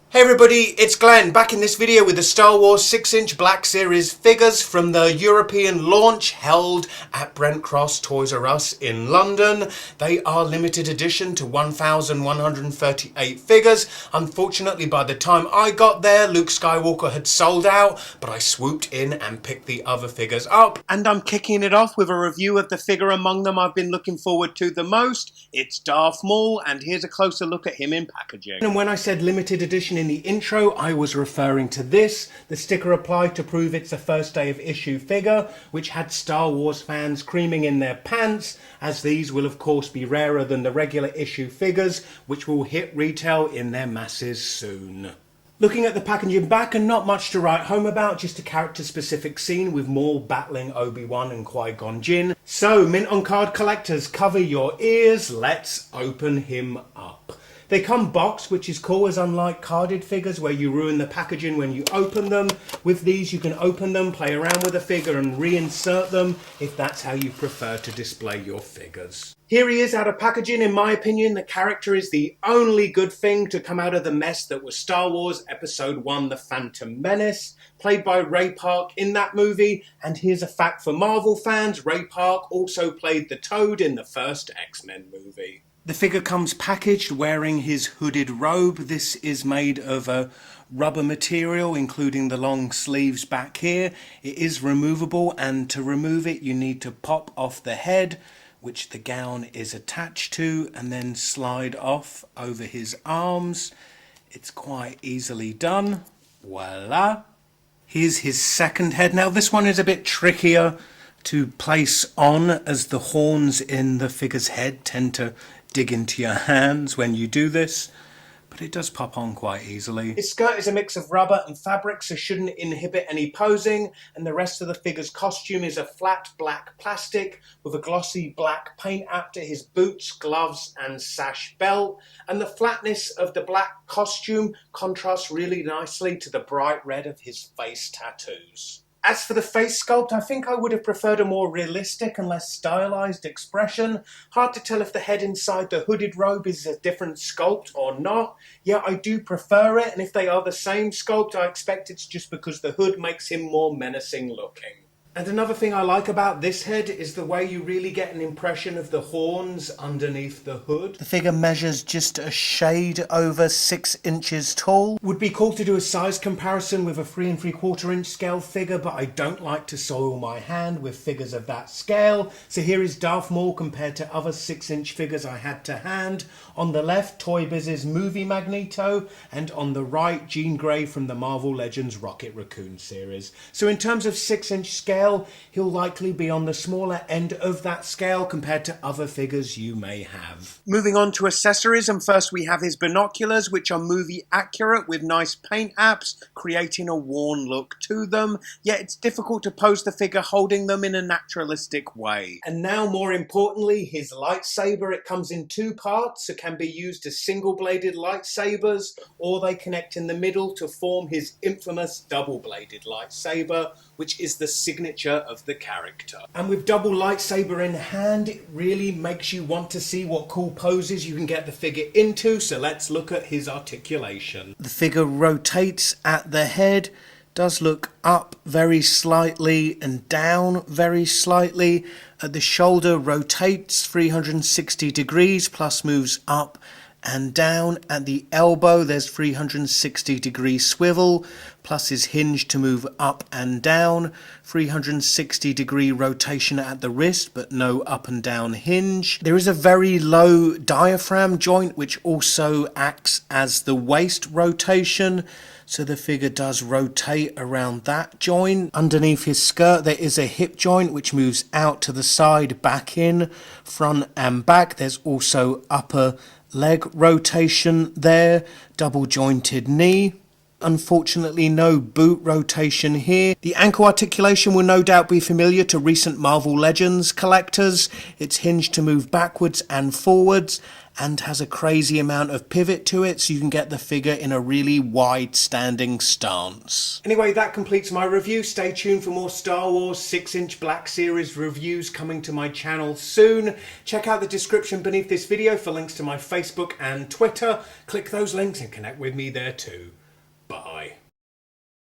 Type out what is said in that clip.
Hey everybody, it's Glenn back in this video with the Star Wars 6-inch Black Series figures from the European launch held at Brent Cross Toys R Us in London. They are limited edition to 1,138 figures. Unfortunately, by the time I got there, Luke Skywalker had sold out, but I swooped in and picked the other figures up. And I'm kicking it off with a review of the figure among them I've been looking forward to the most. It's Darth Maul, and here's a closer look at him in packaging. And when I said limited edition in the intro, I was referring to this. The sticker applied to prove it's a first day of issue figure, which had Star Wars fans creaming in their pants, as these will of course be rarer than the regular issue figures, which will hit retail in their masses soon. Looking at the packaging back, and not much to write home about, just a character-specific scene with Maul battling Obi-Wan and Qui-Gon Jinn. So, mint on card collectors, cover your ears, let's open him up. They come boxed, which is cool, as unlike carded figures where you ruin the packaging when you open them. With these you can open them, play around with the figure and reinsert them if that's how you prefer to display your figures. Here he is out of packaging. In my opinion, the character is the only good thing to come out of the mess that was Star Wars Episode 1 The Phantom Menace, played by Ray Park in that movie. And here's a fact for Marvel fans, Ray Park also played the Toad in the first X-Men movie. The figure comes packaged wearing his hooded robe. This is made of a rubber material, including the long sleeves back here. It is removable, and to remove it you need to pop off the head, which the gown is attached to, and then slide off over his arms. It's quite easily done. Voila! Here's his second head. Now this one is a bit trickier to place on, as the horns in the figure's head tend to dig into your hands when you do this, but it does pop on quite easily. His skirt is a mix of rubber and fabric, so shouldn't inhibit any posing, and the rest of the figure's costume is a flat black plastic with a glossy black paint app to his boots, gloves and sash belt, and the flatness of the black costume contrasts really nicely to the bright red of his face tattoos. As for the face sculpt, I think I would have preferred a more realistic and less stylized expression. Hard to tell if the head inside the hooded robe is a different sculpt or not. Yeah, I do prefer it, and if they are the same sculpt, I expect it's just because the hood makes him more menacing looking. And another thing I like about this head is the way you really get an impression of the horns underneath the hood. The figure measures just a shade over 6 inches tall. Would be cool to do a size comparison with a 3 3/4 inch scale figure, but I don't like to soil my hand with figures of that scale. So here is Darth Maul compared to other 6-inch figures I had to hand. On the left, Toy Biz's Movie Magneto, and on the right, Jean Grey from the Marvel Legends Rocket Raccoon series. So in terms of 6-inch scale, he'll likely be on the smaller end of that scale compared to other figures you may have. Moving on to accessories, and first we have his binoculars, which are movie accurate with nice paint apps, creating a worn look to them, yet it's difficult to pose the figure holding them in a naturalistic way. And now, more importantly, his lightsaber. It comes in 2 parts, so can be used as single-bladed lightsabers, or they connect in the middle to form his infamous double-bladed lightsaber, which is the signature of the character. And with double lightsaber in hand, it really makes you want to see what cool poses you can get the figure into, so let's look at his articulation. The figure rotates at the head, does look up very slightly and down very slightly. At the shoulder, rotates 360 degrees plus moves up and down. At the elbow there's 360 degree swivel, plus is hinged to move up and down, 360 degree rotation at the wrist but no up and down hinge. There is a very low diaphragm joint which also acts as the waist rotation, so the figure does rotate around that joint. Underneath his skirt there is a hip joint which moves out to the side, back in, front and back. There's also upper leg rotation there, double jointed knee. unfortunately no boot rotation here. The ankle articulation will no doubt be familiar to recent Marvel Legends collectors. It's hinged to move backwards and forwards and has a crazy amount of pivot to it, so you can get the figure in a really wide standing stance. Anyway, that completes my review. Stay tuned for more Star Wars 6-inch Black Series reviews coming to my channel soon. Check out the description beneath this video for links to my Facebook and Twitter. Click those links and connect with me there too.